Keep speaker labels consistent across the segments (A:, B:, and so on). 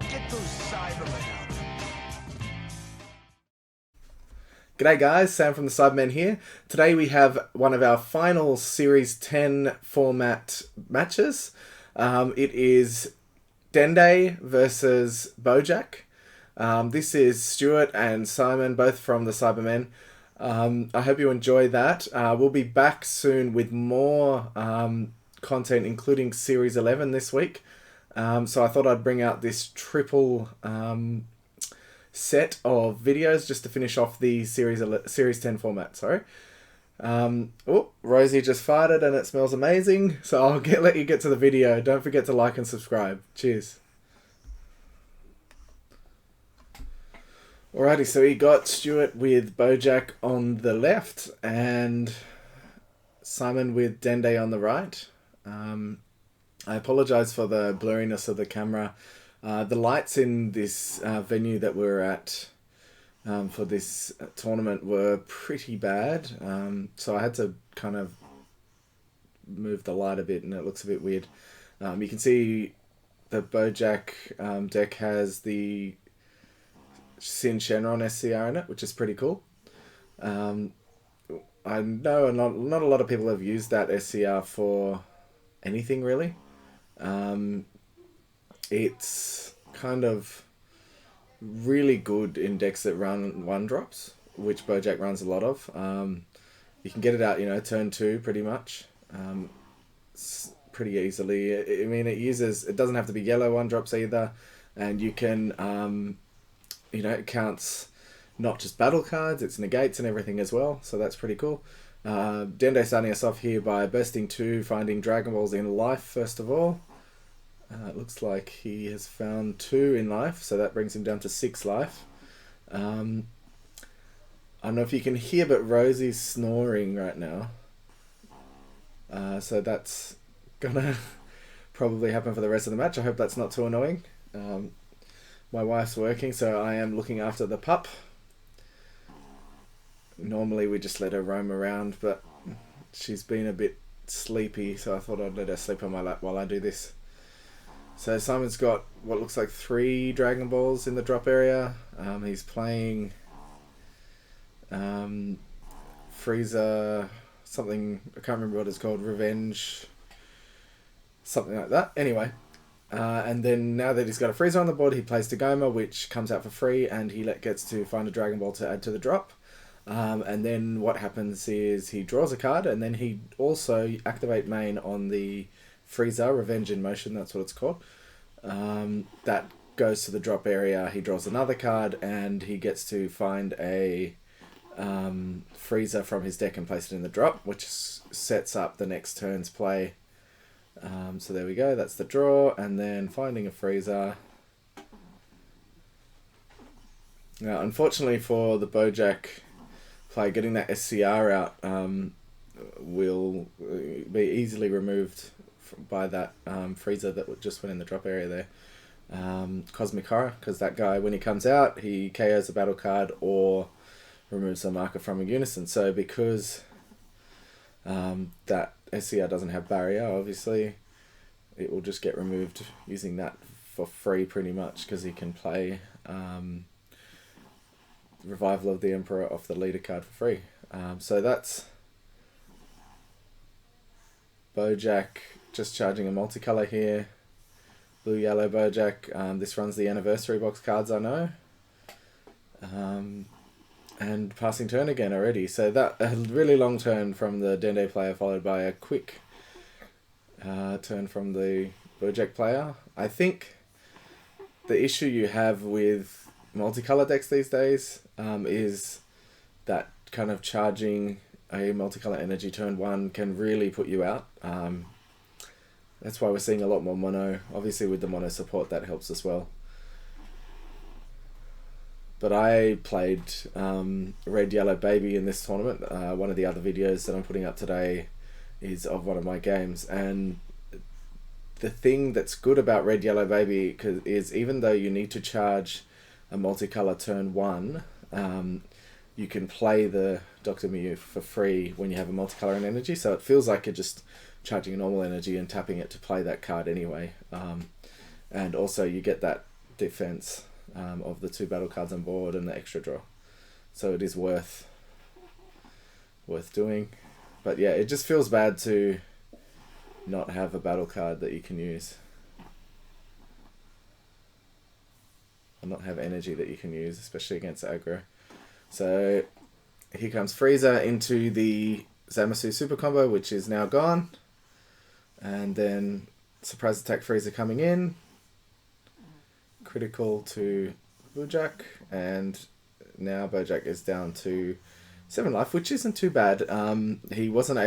A: Get those Cybermen out.
B: G'day guys, Sam from the Cybermen here. Today we have one of our final Series 10 format matches. It is Dende versus Bojack. This is Stuart and Simon, both from the Cybermen. I hope you enjoy that. We'll be back soon with more content, including Series 11 this week. So I thought I'd bring out this triple set of videos just to finish off the Series 10 format. Sorry. Rosie just farted and it smells amazing. So I'll let you get to the video. Don't forget to like and subscribe. Cheers. Alrighty, so we got Stuart with Bojack on the left and Simon with Dende on the right. I apologise for the blurriness of the camera. The lights in this venue that we're at for this tournament were pretty bad, so I had to kind of move the light a bit and it looks a bit weird. You can see the Bojack deck has the Sin Shenron SCR in it, which is pretty cool. I know not a lot of people have used that SCR for anything really. It's kind of really good in decks that run 1-drops, which Bojack runs a lot of. You can get it out, turn 2 pretty much, pretty easily. I mean, it doesn't have to be yellow 1-drops either, and you can, it counts not just battle cards, it's negates and everything as well, so that's pretty cool. Dende starting us off here by bursting 2, finding Dragon Balls in life first of all. It looks like he has found 2 in life, so that brings him down to 6 life. I don't know if you can hear, but Rosie's snoring right now. So that's gonna probably happen for the rest of the match. I hope that's not too annoying. My wife's working, so I am looking after the pup. Normally we just let her roam around, but she's been a bit sleepy, so I thought I'd let her sleep on my lap while I do this. So Simon's got what looks like 3 Dragon Balls in the drop area. He's playing Frieza, something, I can't remember what it's called, Revenge, something like that. Anyway, and then now that he's got a Frieza on the board, he plays Dagoma, which comes out for free, and he gets to find a Dragon Ball to add to the drop. And then what happens is he draws a card, and then he also activate main on the Frieza, Revenge in Motion, that's what it's called. That goes to the drop area, he draws another card, and he gets to find a Frieza from his deck and place it in the drop, which sets up the next turn's play. So there we go, that's the draw, and then finding a Frieza. Now, unfortunately for the Bojack play, getting that SCR out will be easily removed by that Frieza that just went in the drop area there. Cosmic Horror, because that guy, when he comes out, he KOs a battle card or removes a marker from a unison. So because that SCR doesn't have barrier, obviously, it will just get removed using that for free pretty much, because he can play Revival of the Emperor off the leader card for free. So that's Bojack just charging a multicolor here. Blue yellow Bojack. This runs the anniversary box cards, I know. And passing turn again already. So that a really long turn from the Dende player, followed by a quick turn from the Bojack player. I think the issue you have with multicolor decks these days is that kind of charging a multicolor energy turn 1 can really put you out. That's why we're seeing a lot more mono. Obviously with the mono support that helps as well. But I played Red Yellow Baby in this tournament. One of the other videos that I'm putting up today is of one of my games, and the thing that's good about Red Yellow Baby is even though you need to charge a multicolor turn 1, you can play the Dr. Mew for free when you have a multicolor in energy, so it feels like you're just charging a normal energy and tapping it to play that card anyway. And also you get that defense of the 2 battle cards on board and the extra draw. So it is worth doing. But yeah, it just feels bad to not have a battle card that you can use. Or not have energy that you can use, especially against aggro. So here comes Frieza into the Zamasu super combo, which is now gone. And then surprise attack Frieza coming in. Critical to Bojack. And now Bojack is down to 7 life, which isn't too bad. Dende wasn't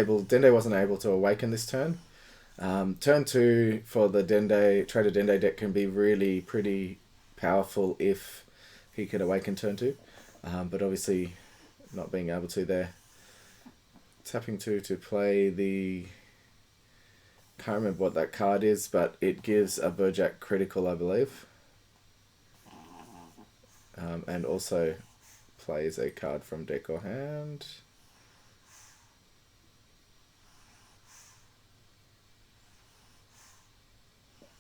B: able to awaken this turn. Turn 2 for the Traitor Dende deck can be really pretty powerful if he could awaken turn 2. But obviously not being able to there. Tapping 2 to play the... Can't remember what that card is, but it gives a Bojack critical, I believe. And also plays a card from deck or hand.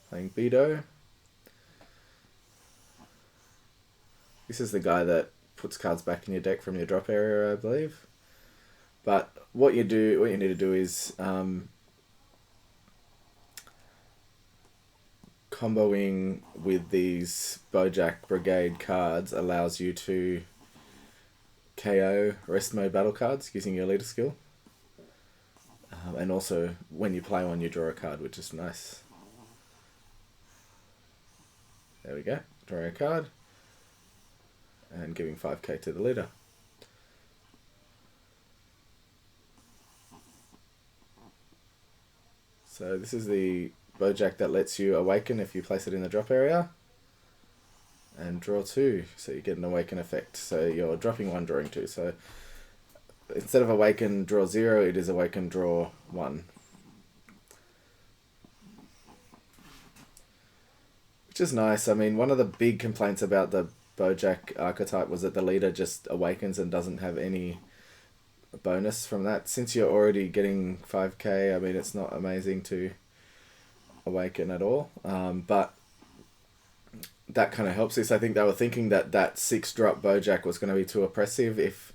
B: Playing Beto. This is the guy that puts cards back in your deck from your drop area, I believe. But what you need to do is comboing with these Bojack Brigade cards allows you to KO rest mode battle cards using your leader skill. And also, when you play one, you draw a card, which is nice. There we go. Drawing a card. And giving 5k to the leader. So this is the Bojack that lets you awaken if you place it in the drop area. And draw 2, so you get an awaken effect. So you're dropping 1, drawing 2. So instead of awaken, draw 0, it is awaken, draw 1. Which is nice. I mean, one of the big complaints about the Bojack archetype was that the leader just awakens and doesn't have any bonus from that. Since you're already getting 5k, I mean, it's not amazing to awaken at all. But that kind of helps this. I think they were thinking that 6-drop Bojack was going to be too oppressive if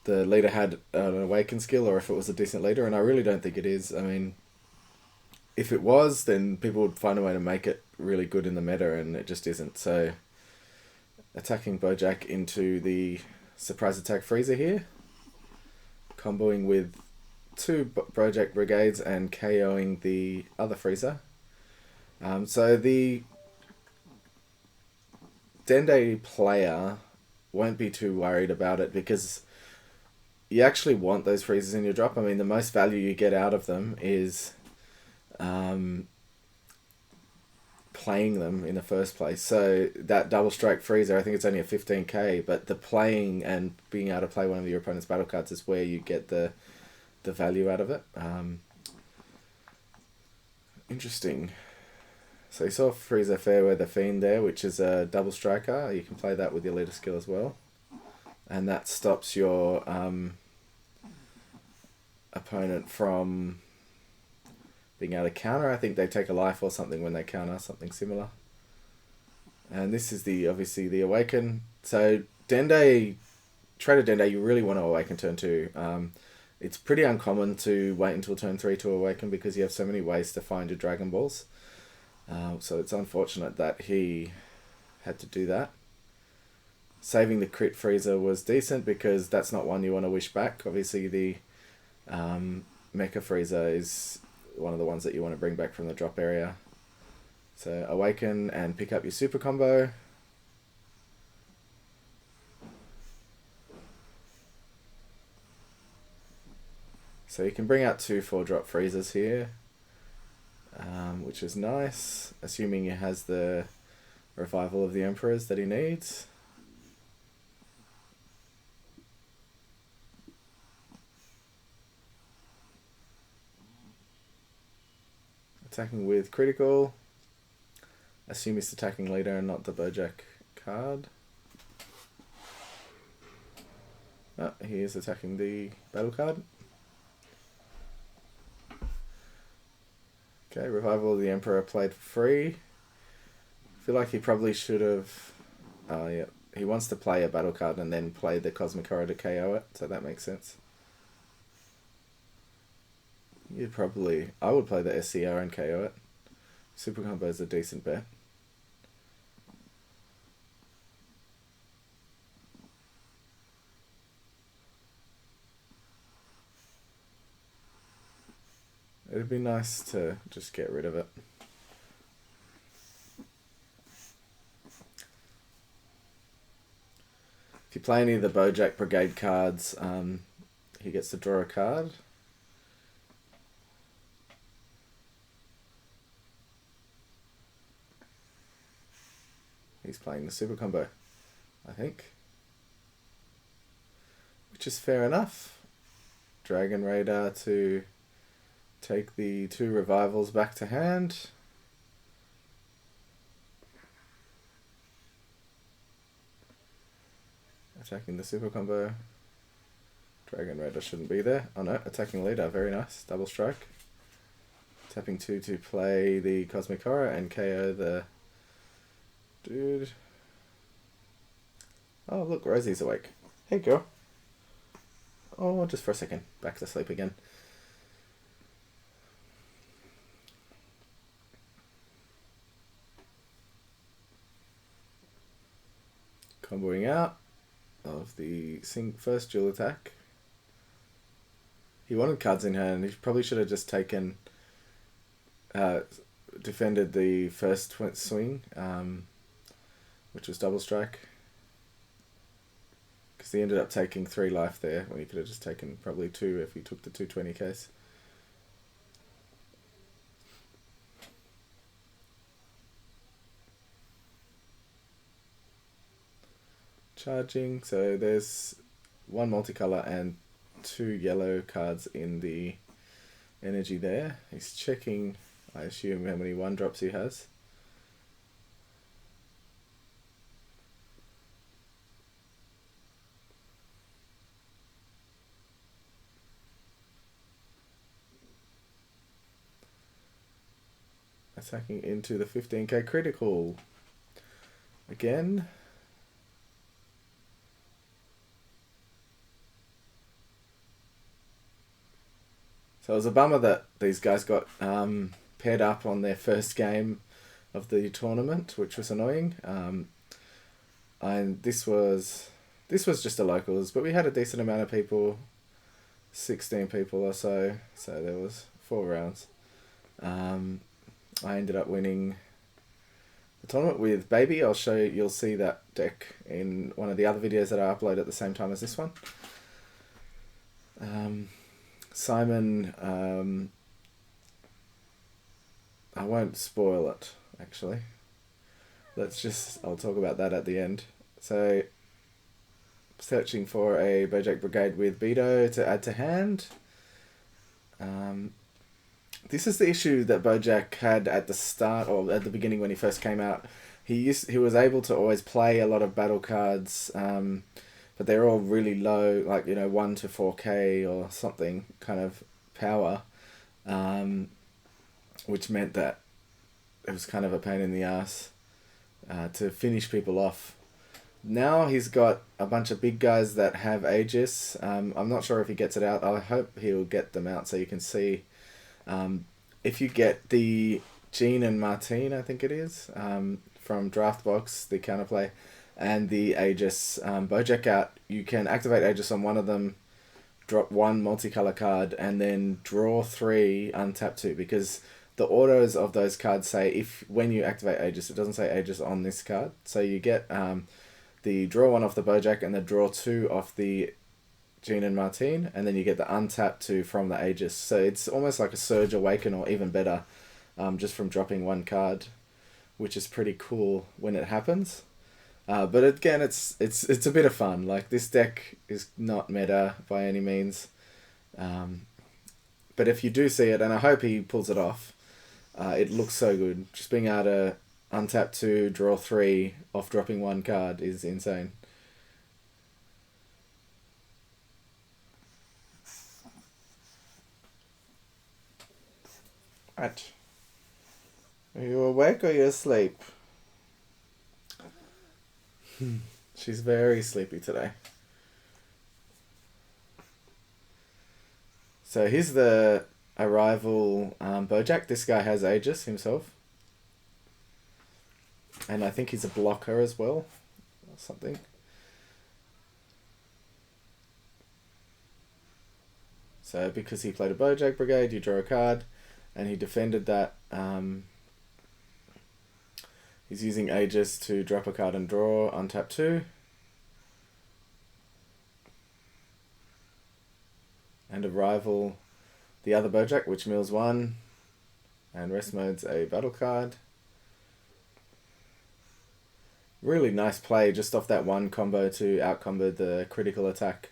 B: the leader had an awaken skill or if it was a decent leader, and I really don't think it is. I mean, if it was, then people would find a way to make it really good in the meta, and it just isn't. So attacking Bojack into the surprise attack Frieza here, comboing with 2 Bojack Brigades and KOing the other Frieza. So the Dende player won't be too worried about it because you actually want those Friezas in your drop. I mean, the most value you get out of them is playing them in the first place. So that double strike Frieza, I think it's only a 15k, but the playing and being able to play one of your opponent's battle cards is where you get the value out of it. Interesting. So you saw Frieza Fairweather the Fiend there, which is a double striker. You can play that with your leader skill as well. And that stops your opponent from being able to counter. I think they take a life or something when they counter, something similar. And this is obviously the awaken. So Dende, Traitor Dende, you really want to awaken turn 2. It's pretty uncommon to wait until turn 3 to awaken because you have so many ways to find your Dragon Balls. So it's unfortunate that he had to do that. Saving the crit Frieza was decent because that's not one you want to wish back. Obviously the Mecha Frieza is one of the ones that you want to bring back from the drop area. So awaken and pick up your super combo. So you can bring out 2 4-drop Friezas here, which is nice, assuming he has the revival of the Emperors that he needs. Attacking with critical. Assume he's attacking leader and not the Bojack card. Oh, he is attacking the battle card. Okay, Revival of the Emperor played for free. feel like he probably should have... Oh, yeah. He wants to play a battle card and then play the Cosmic Horror to KO it, so that makes sense. You'd probably... I would play the SCR and KO it. Super Combo is a decent bet. It'd be nice to just get rid of it. If you play any of the Bojack Brigade cards, he gets to draw a card. He's playing the Super Combo, I think. Which is fair enough. Dragon Radar to take the 2 revivals back to hand. Attacking the Super Combo. Dragon Radar shouldn't be there. Oh no, attacking leader, very nice. Double strike. Tapping 2 to play the Cosmic Horror and KO the dude. Oh look, Rosie's awake. Hey girl. Oh, just for a second. Back to sleep again. Comboing out of the first dual attack. He wanted cards in hand. He probably should have just taken... defended the first swing, which was double strike. Because he ended up taking 3 life there, when he could have just taken probably 2 if he took the 220 case. Charging, so there's 1 multicolor and 2 yellow cards in the energy there. He's checking, I assume, how many 1-drops he has. Attacking into the 15k critical. Again. So it was a bummer that these guys got paired up on their first game of the tournament, which was annoying. And this was just a locals, but we had a decent amount of people, 16 people or so. So there was 4 rounds. I ended up winning the tournament with Baby. I'll show you, you'll see that deck in one of the other videos that I upload at the same time as this one. Simon, I won't spoil it, actually. I'll talk about that at the end. So, searching for a Bojack Brigade with Beto to add to hand. This is the issue that Bojack had at the start, or at the beginning when he first came out. He was able to always play a lot of battle cards, but they're all really low, like 1 to 4k or something kind of power, which meant that it was kind of a pain in the ass to finish people off. Now he's got a bunch of big guys that have Aegis. I'm not sure if he gets it out. I hope he'll get them out so you can see. If you get the Jean and Martine, I think it is, from Draftbox, the counterplay, and the Aegis Bojack out, you can activate Aegis on one of them, drop 1 multicolor card, and then draw 3, untap 2, because the autos of those cards say when you activate Aegis, it doesn't say Aegis on this card. So you get the draw 1 off the Bojack and the draw 2 off the Jean and Martine, and then you get the untap 2 from the Aegis. So it's almost like a Surge Awaken, or even better, just from dropping 1 card, which is pretty cool when it happens. But again, it's a bit of fun. Like, this deck is not meta by any means. But if you do see it, and I hope he pulls it off, it looks so good. Just being able to untap 2, draw 3 off dropping 1 card is insane. Right. Are you awake or are you asleep? She's very sleepy today. So here's the arrival Bojack. This guy has Aegis himself. And I think he's a blocker as well. Or something. So because he played a Bojack Brigade, you draw a card. And he defended that. He's using Aegis to drop a card and draw on tap 2. And arrival the other Bojack, which mills 1. And rest mode's a battle card. Really nice play just off that one combo to outcombo the critical attack.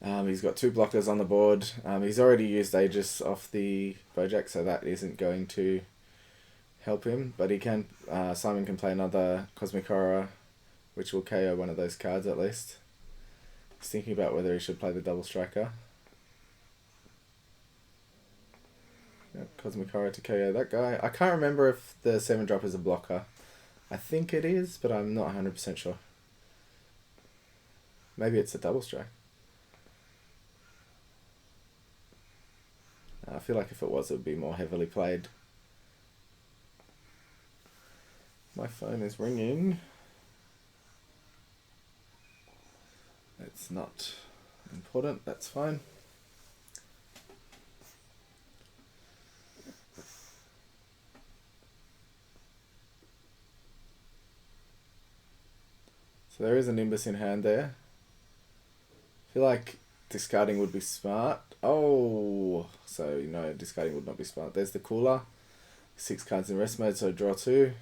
B: He's got 2 blockers on the board. He's already used Aegis off the Bojack, so that isn't going to help him. But he can. Simon can play another Cosmic Horror, which will KO one of those cards at least. He's thinking about whether he should play the Double Striker. Yep, Cosmic Horror to KO that guy. I can't remember if the 7-drop is a blocker. I think it is, but I'm not 100% sure. Maybe it's a Double Strike. I feel like if it was, it would be more heavily played. My phone is ringing. It's not important, that's fine. So there is a Nimbus in hand there. I feel like discarding would be smart. Oh, so no, discarding would not be smart. There's the cooler. 6 cards in rest mode, so draw 2.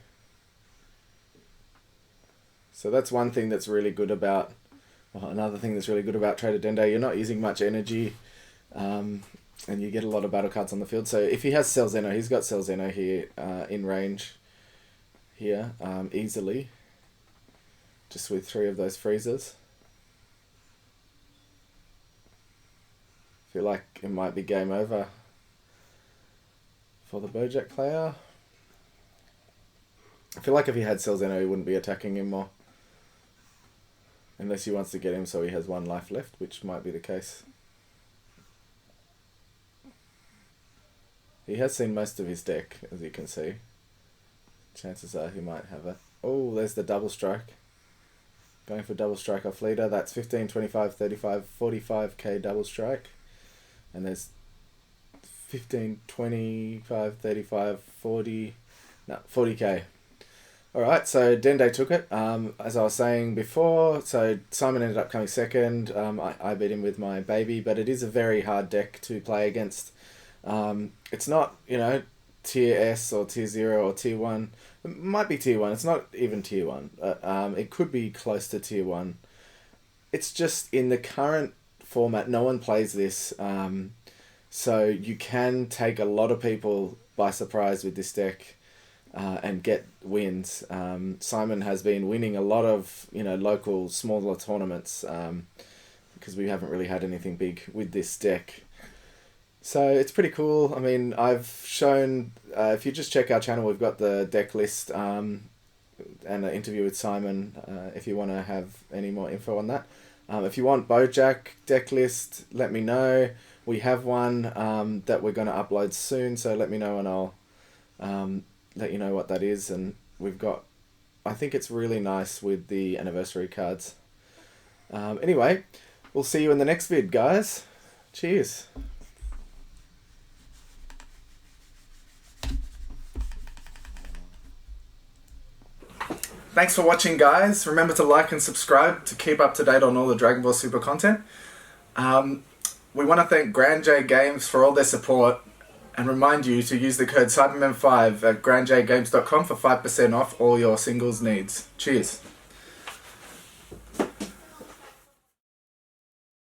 B: So that's one thing that's really good about, well, another thing that's really good about Traitor Dende. You're not using much energy, and you get a lot of battle cards on the field. So if he has Cell Zeno, he's got Cell Zeno here in range here easily, just with 3 of those freezers. Feel like it might be game over for the Bojack player. I feel like if he had Cell Zeno, he wouldn't be attacking him more. Unless he wants to get him so he has 1 life left, which might be the case. He has seen most of his deck, as you can see. Chances are he might have it. Oh, there's the double strike. Going for double strike off leader. That's 15, 25, 35, 45k double strike. And there's 15, 25, 35, 40, no, 40k. Alright, so Dende took it, as I was saying before, so Simon ended up coming second. I beat him with my baby, but it is a very hard deck to play against. It's not, tier S or tier 0 or tier 1. It might be tier 1, it's not even tier 1. It could be close to tier 1. It's just in the current format, no one plays this, so you can take a lot of people by surprise with this deck. And get wins. Simon has been winning a lot of local smaller tournaments because we haven't really had anything big with this deck. So it's pretty cool. I mean, I've shown, if you just check our channel, we've got the deck list and an interview with Simon if you want to have any more info on that. If you want Bojack deck list, let me know. We have one that we're going to upload soon, so let me know and I'll let you know what that is. And we've got, I think it's really nice with the anniversary cards. Anyway, we'll see you in the next vid, guys. Cheers. Thanks for watching, guys. Remember to like and subscribe to keep up to date on all the Dragon Ball Super content. We want to thank Grand J Games for all their support and remind you to use the code CyberMen5 at grandjgames.com for 5% off all your singles needs. Cheers.